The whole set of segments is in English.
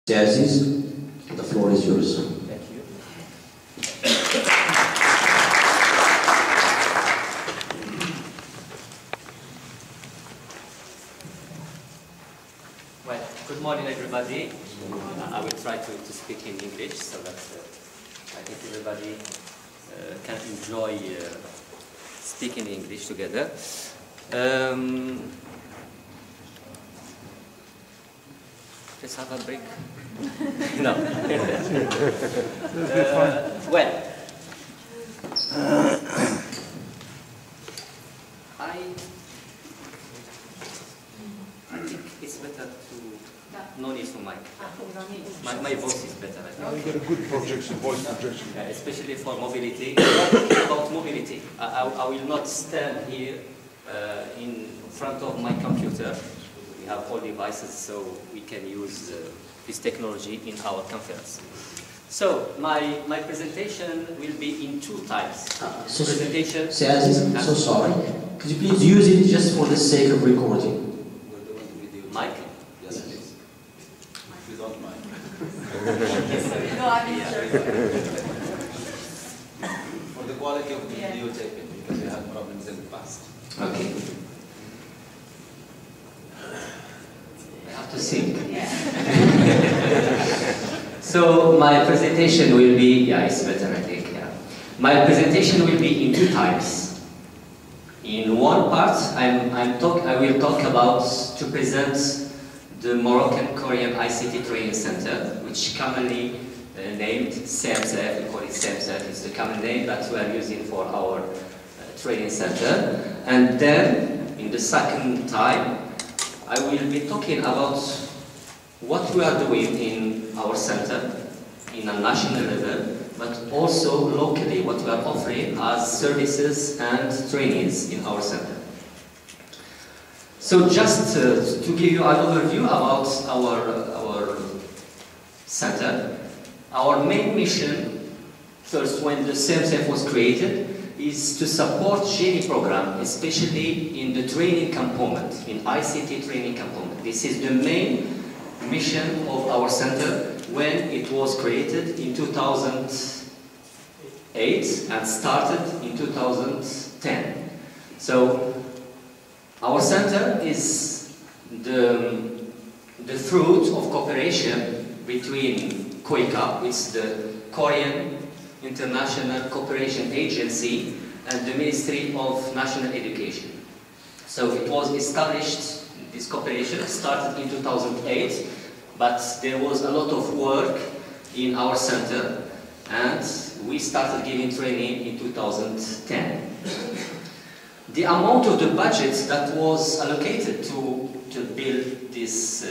Aziz, the floor is yours. Thank you. Well, good morning, everybody. I will try to speak in English so that I think everybody can enjoy speaking English together. Let's have a break. No. Well, I think it's better to no need for mic. My voice is better. I think. You get a good projection, voice projection. Especially for mobility. About mobility, I will not stand here in front of my computer. We have all devices, so we can use this technology in our conference. So my presentation will be in two types. Presentation. Aziz, I'm so sorry. Could you please use it just for the sake of recording? Mic? Yes, please. If you don't mind. For the quality of the video taping, because we had problems in the past. Okay. I have to think. So my presentation will be, it's better I think, My presentation will be in two types. In one part, I will talk about to present the Moroccan-Korean ICT Training Center, which commonly named CMCF. We call it CMCF. It's the common name that we are using for our training center. And then, in the second time, I will be talking about what we are doing in our center, in a national level, but also locally, what we are offering as services and trainings in our center. So just to give you an overview about our center, our main mission, first when the CMCF was created, is to support GENI program, especially in the training component, in ICT training component. This is the main mission of our center when it was created in 2008 and started in 2010. So our center is the fruit of cooperation between KOICA, which is the Korean International Cooperation Agency, and the Ministry of National Education. So it was established, this cooperation started in 2008, but there was a lot of work in our center, and we started giving training in 2010. The amount of the budget that was allocated to build this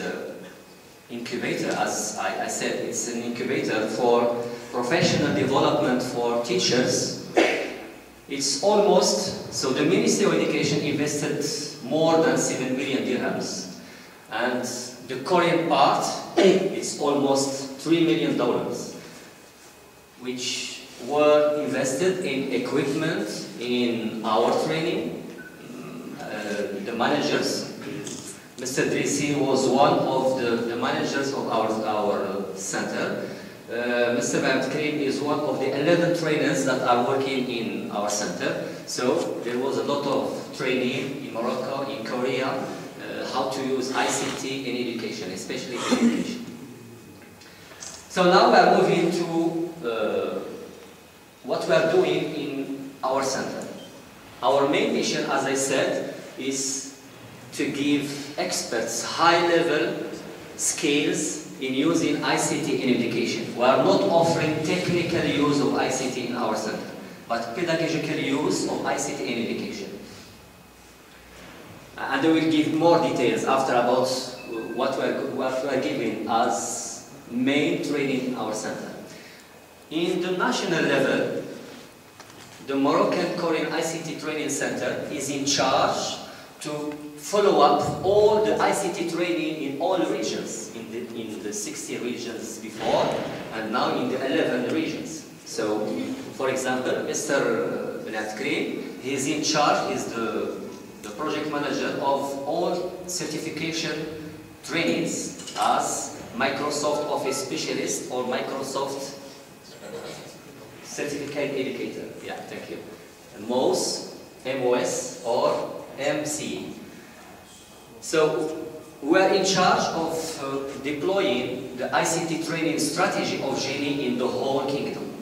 incubator, as I said, it's an incubator for professional development for teachers. It's almost, so the Ministry of Education invested more than 7 million dirhams. And the Korean part is almost $3 million, which were invested in equipment, in our training, the managers. Mr. Drisi was one of the managers of our center. Mr. Mohamed Karim is one of the 11 trainers that are working in our center. So there was a lot of training in Morocco, in Korea, how to use ICT in education, especially in education. So now we are moving to what we are doing in our center. Our main mission, as I said, is to give experts high-level skills in using ICT in education. We are not offering technical use of ICT in our center, but pedagogical use of ICT in education. And I will give more details after about what we are giving as main training in our center. In the national level, the Moroccan Korean ICT Training Center is in charge to follow up all the ICT training in all regions, in the 60 regions before, and now in the 11 regions. So, for example, Mr. Mohamed Karim, he is in charge, is the project manager of all certification trainings as Microsoft Office Specialist or Microsoft Certificate Educator. Yeah, thank you. MOS, MOS, or MC. So we are in charge of deploying the ICT training strategy of GENI in the whole kingdom.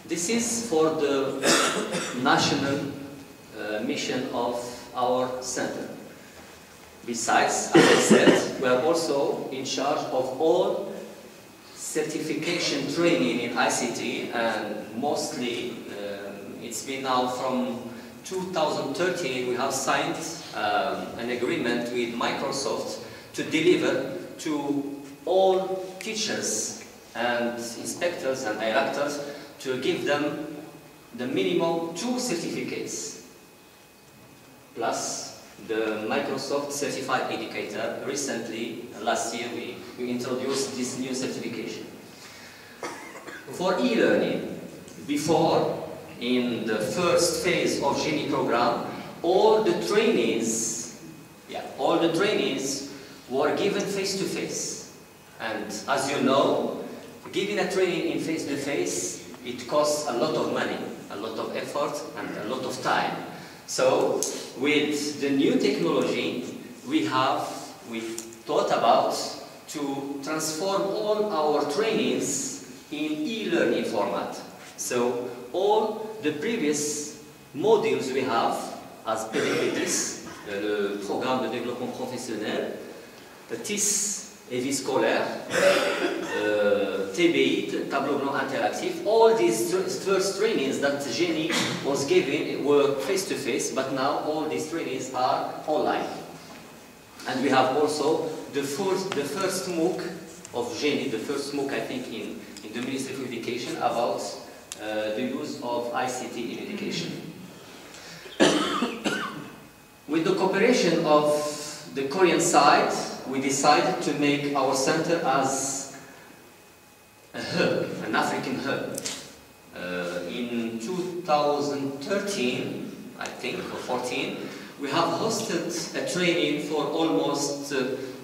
This is for the national mission of our center. Besides, as I said, we are also in charge of all certification training in ICT, and mostly it's been now from 2013 we have signed an agreement with Microsoft to deliver to all teachers and inspectors and directors to give them the minimum 2 certificates plus the Microsoft Certified Educator. Recently, last year, we introduced this new certification. For e-learning, before, in the first phase of GENI program, all the trainees were given face-to-face. And as you know, giving a training in face-to-face, it costs a lot of money, a lot of effort, and a lot of time. So, with the new technology, we thought about to transform all our trainings in e-learning format. So, all the previous modules we have, as PDP-10, le programme de développement professionnel, TIS et vie scolaire, TBI, tableau blanc interactif, all these first trainings that GENI was giving were face-to-face, but now all these trainings are online. And we have also the first MOOC of GENI, the first MOOC I think in the Ministry of Education about the use of ICT in education. With the cooperation of the Korean side, we decided to make our center as a hub, an African hub. In 2013, I think, or 14, we have hosted a training for almost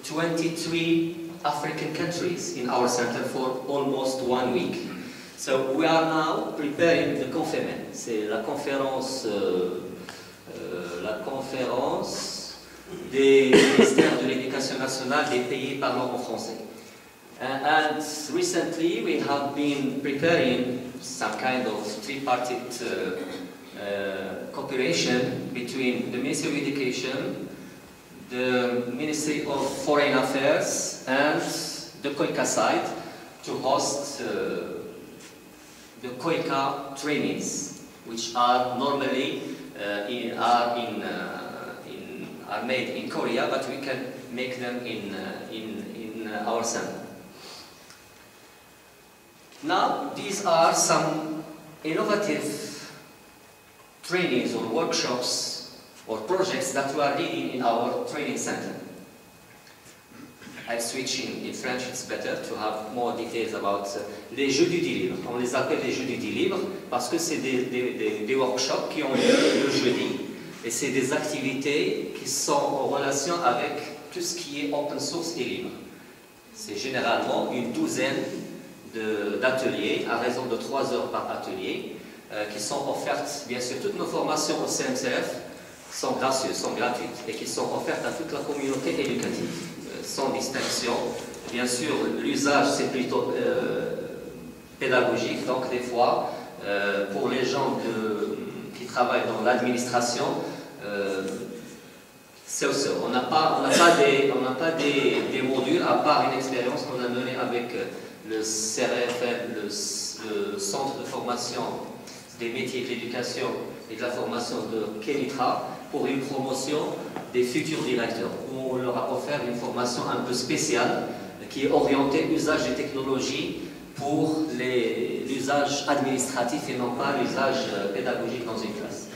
23 African countries in our center for almost 1 week. So we are now preparing the CONFEMEN. C'est la conférence des ministères de l'éducation nationale des pays parlant en français. And recently we have been preparing some kind of tripartite cooperation between the Ministry of Education, the Ministry of Foreign Affairs and the COICA side to host the COICA trainings, which are normally are made in Korea, but we can make them in our center. Now, these are some innovative trainings or workshops or projects that we are leading in our training center. I'm switching in French, it's better to have more details about les Jeux du dit libre. On les appelle les Jeux du dit libre parce que c'est des workshops qui ont lieu le jeudi. Et c'est des activités qui sont en relation avec tout ce qui est open source et libre. C'est généralement une douzaine d'ateliers, à raison de 3 heures par atelier, qui sont offertes, bien sûr, toutes nos formations au CNCF sont gracieuses, sont gratuites, et qui sont offertes à toute la communauté éducative, sans distinction. Bien sûr, l'usage, c'est plutôt pédagogique, donc des fois, pour les gens qui travaillent dans l'administration, on n'a pas des modules, à part une expérience qu'on a menée avec le CRFM, le Centre de formation des métiers de l'éducation et de la formation de Kenitra, pour une promotion des futurs directeurs, où on leur a offert une formation un peu spéciale qui est orientée usage des technologies pour l'usage administratif et non pas l'usage pédagogique dans une classe.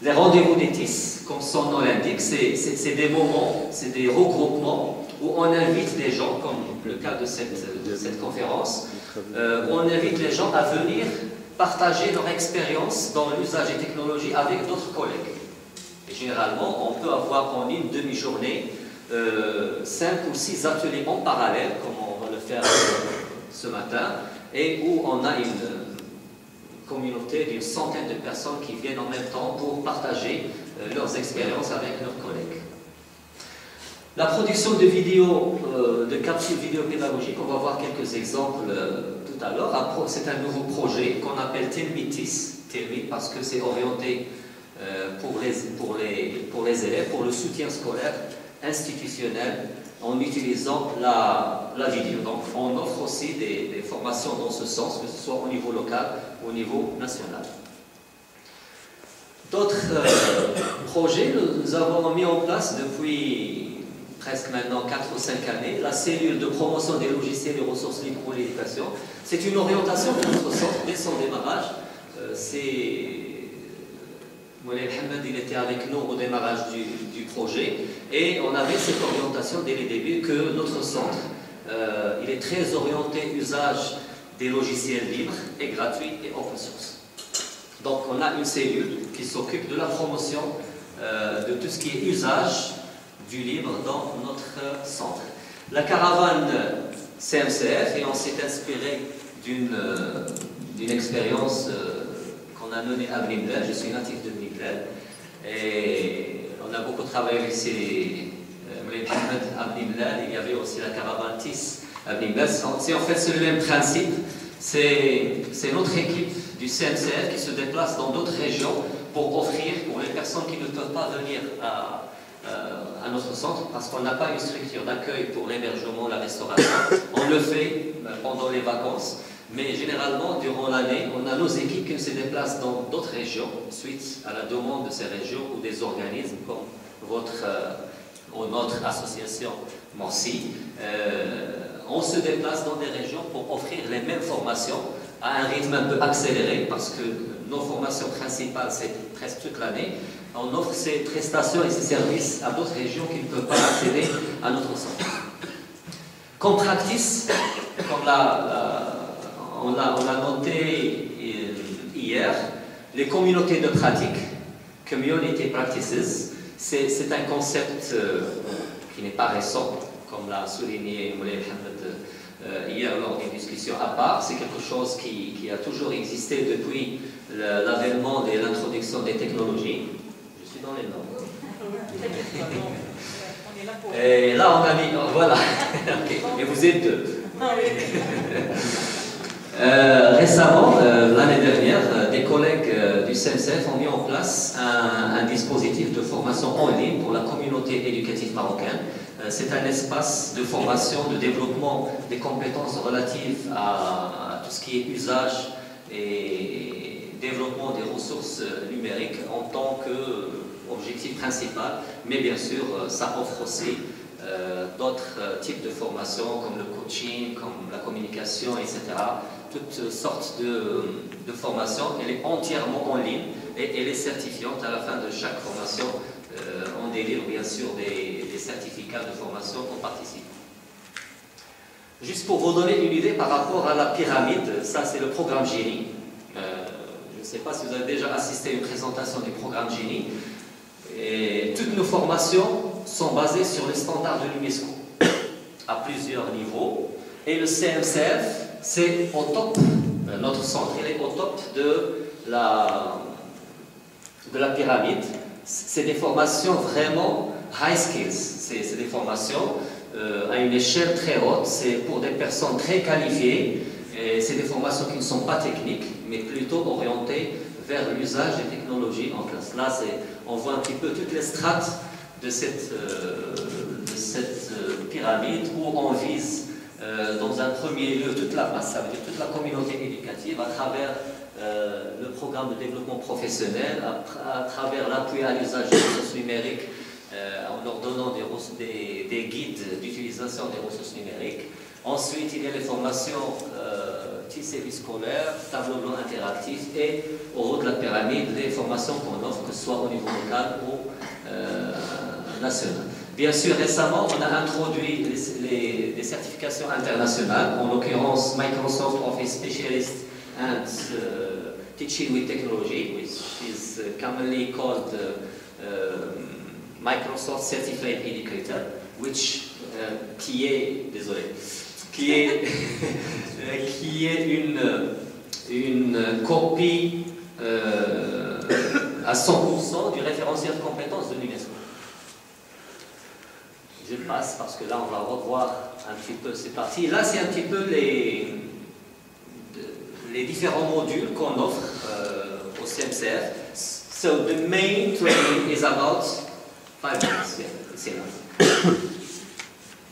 Les rendez-vous des TIS, comme son nom l'indique, c'est des moments, c'est des regroupements où on invite des gens, comme le cas de cette conférence, où on invite les gens à venir partager leur expérience dans l'usage des technologies avec d'autres collègues. Et généralement, on peut avoir en une demi-journée 5 ou 6 ateliers en parallèle, comme on va le faire ce matin, et où on a une communauté d'une centaine de personnes qui viennent en même temps pour partager leurs expériences avec leurs collègues. La production de vidéos, de capsules vidéo pédagogiques, on va voir quelques exemples tout à l'heure. C'est un nouveau projet qu'on appelle Telmitis, parce que c'est orienté pour les élèves, pour le soutien scolaire institutionnel, en utilisant la vidéo. Donc on offre aussi des formations dans ce sens, que ce soit au niveau local ou au niveau national. D'autres projets, nous avons mis en place depuis presque maintenant 4 ou 5 années, la cellule de promotion des logiciels et ressources libres pour l'éducation. C'est une orientation de notre centre dès son démarrage. Moulay Mohamed, il était avec nous au démarrage du projet et on avait cette orientation dès le début que notre centre, il est très orienté usage des logiciels libres et gratuits et open source. Donc on a une cellule qui s'occupe de la promotion de tout ce qui est usage du libre dans notre centre. La caravane CMCF, et on s'est inspiré d'une expérience qu'on a menée à Bnimlel. Je suis natif de Bnimlel et on a beaucoup travaillé avec Moulay Mohamed à Bnimlel. Il y avait aussi la caravane TIS à Bnimlel. C'est en fait le même principe. C'est notre équipe du CMCF qui se déplace dans d'autres régions pour offrir, pour les personnes qui ne peuvent pas venir à notre centre, parce qu'on n'a pas une structure d'accueil pour l'hébergement, la restauration. On le fait pendant les vacances, mais généralement, durant l'année, on a nos équipes qui se déplacent dans d'autres régions, suite à la demande de ces régions ou des organismes comme notre association Morsi. On se déplace dans des régions pour offrir les mêmes formations à un rythme un peu accéléré, parce que nos formations principales, c'est presque toute l'année. On offre ces prestations et ces services à d'autres régions qui ne peuvent pas accéder à notre centre. Comme practice, comme on l'a noté hier, les communautés de pratique, community practices, c'est un concept qui n'est pas récent, comme l'a souligné Moulay Mohamed hier lors d'une discussion à part. C'est quelque chose qui a toujours existé depuis l'avènement et l'introduction des technologies. Je suis dans les normes. Et là, on a mis... Voilà. Okay. Et vous êtes deux. Récemment, l'année dernière, des collègues du CMCF ont mis en place un dispositif de formation en ligne pour la communauté éducative marocaine. C'est un espace de formation, de développement des compétences relatives à tout ce qui est usage et développement des ressources numériques en tant qu'objectif principal, mais bien sûr, ça offre aussi d'autres types de formations comme le coaching, comme la communication, etc. Toutes sortes de formations. Elle est entièrement en ligne et elle est certifiante. À la fin de chaque formation, on délivre bien sûr des certificats de formation aux participants. Juste pour vous donner une idée par rapport à la pyramide, ça c'est le programme Génie. Je ne sais pas si vous avez déjà assisté à une présentation du programme Génie. Et toutes nos formations sont basées sur les standards de l'UNESCO à plusieurs niveaux. Et le CMCF, c'est au top, notre centre, il est au top de la pyramide. C'est des formations vraiment high skills. C'est des formations à une échelle très haute. C'est pour des personnes très qualifiées. C'est des formations qui ne sont pas techniques, mais plutôt orientées vers l'usage des technologies en classe. Là, on voit un petit peu toutes les strates de cette pyramide où on vise dans un premier lieu toute la masse, ça veut dire toute la communauté éducative à travers le programme de développement professionnel, à travers l'appui à l'usage des ressources numériques, en leur donnant des guides d'utilisation des ressources numériques. Ensuite, il y a les formations TIS scolaire, tableau blanc interactif et au haut de la pyramide, les formations qu'on offre, que ce soit au niveau local ou national. Bien sûr, récemment, on a introduit les certifications internationales, en l'occurrence Microsoft Office Specialist and Teaching with Technology, which is commonly called Microsoft Certified Educator. qui est, désolé, qui est, qui est une copie à 100% du référentiel de compétences de l'UNESCO. Je passe parce que là on va revoir un petit peu ces parties. Là c'est un petit peu les différents modules qu'on offre au CMCF. So the main training is about 5 minutes. Yeah, it's enough.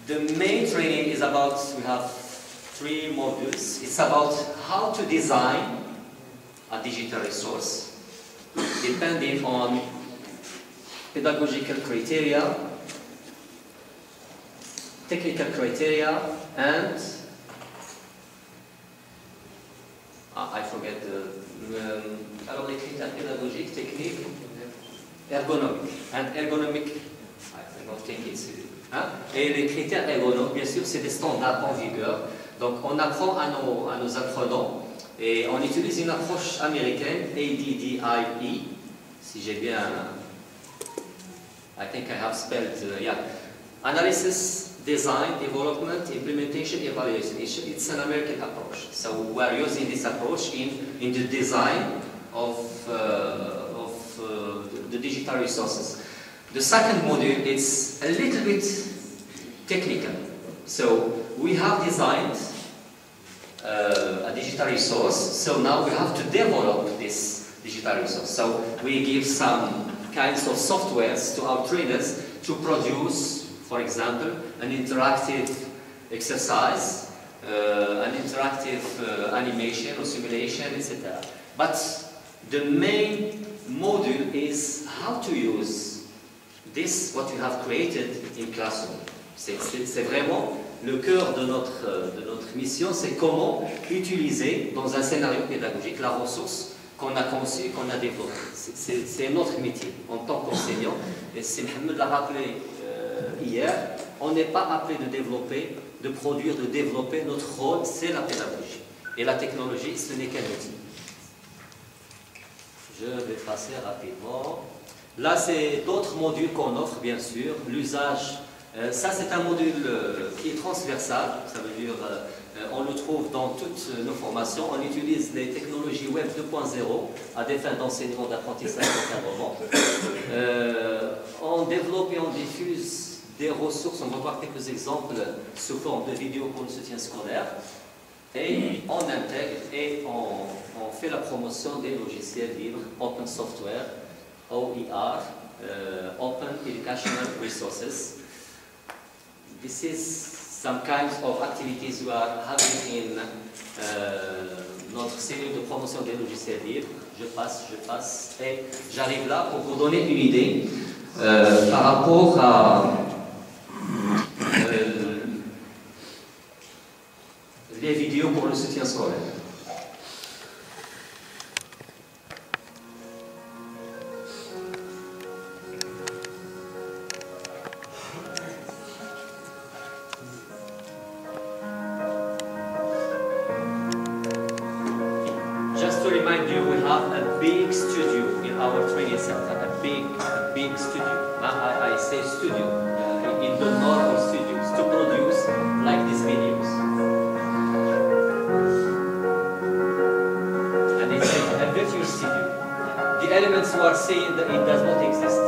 The main training is about, we have 3 modules. It's about how to design a digital resource depending on pedagogical criteria, technical criteria, and I forget alors les critères pédagogiques, techniques, ergonomiques. And ergonomic, I don't think it's et les critères ergonomiques, bien sûr, c'est des standards en vigueur. Donc on apprend à nos apprenants et on utilise une approche américaine, ADDIE, si j'ai bien, I think I have spelled, yeah, analysis, design, development, implementation, evaluation. It's an American approach. So we are using this approach in the design of the digital resources. The second module is a little bit technical. So we have designed a digital resource, so now we have to develop this digital resource. So we give some kinds of softwares to our trainers to produce, for example, an interactive exercise, an interactive animation or simulation, etc. But the main module is how to use this, what you have created in classroom. C'est vraiment le cœur de notre mission, c'est comment utiliser dans un scénario pédagogique la ressource qu'on a conçue, qu'on a développée. C'est notre métier en tant qu'enseignant, et c'est Mohamed l'a rappelé hier, on n'est pas appelé de développer, de produire, de développer. Notre rôle, c'est la pédagogie. Et la technologie, ce n'est qu'un outil. Je vais passer rapidement. Là, c'est d'autres modules qu'on offre, bien sûr. L'usage, ça c'est un module qui est transversal. Ça veut dire, on le trouve dans toutes nos formations. On utilise les technologies Web 2.0 à des fins d'enseignement, d'apprentissage, d'encadrement. On développe et on diffuse des ressources, on va voir quelques exemples sous forme de vidéos pour le soutien scolaire, et on intègre et on fait la promotion des logiciels libres, Open Software, OER, Open Educational Resources. This is some kinds of activities we are having in notre cellule de promotion des logiciels libres. Je passe, et j'arrive là pour vous donner une idée par rapport à les vidéos pour le soutien scolaire. Just to remind you, we have a big studio in our training center, a big studio. I say studio. In the normal studios to produce like these videos. And it's a virtual studio. The elements you are saying that it does not exist.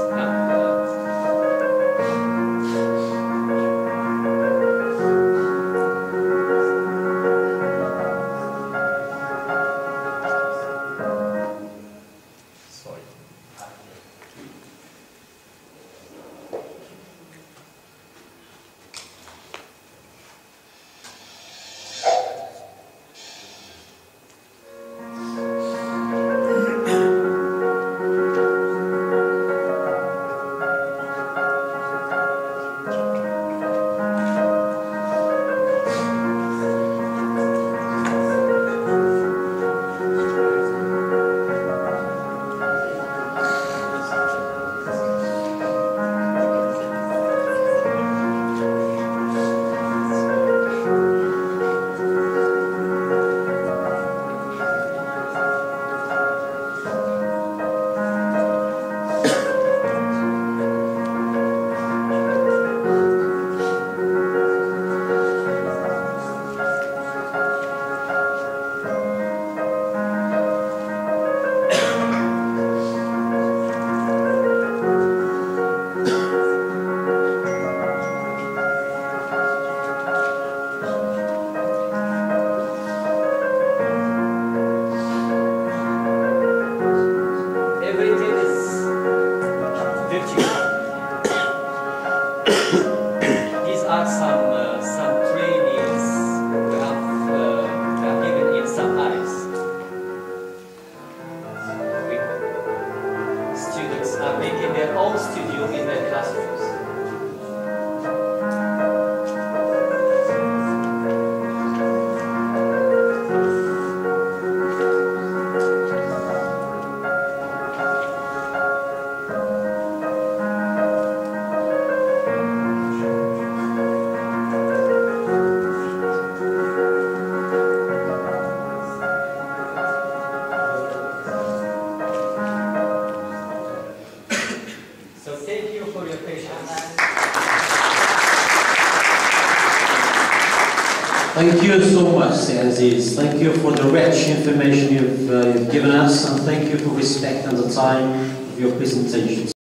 Thank you so much, Aziz. Thank you for the rich information you've given us, and thank you for respecting the time of your presentation.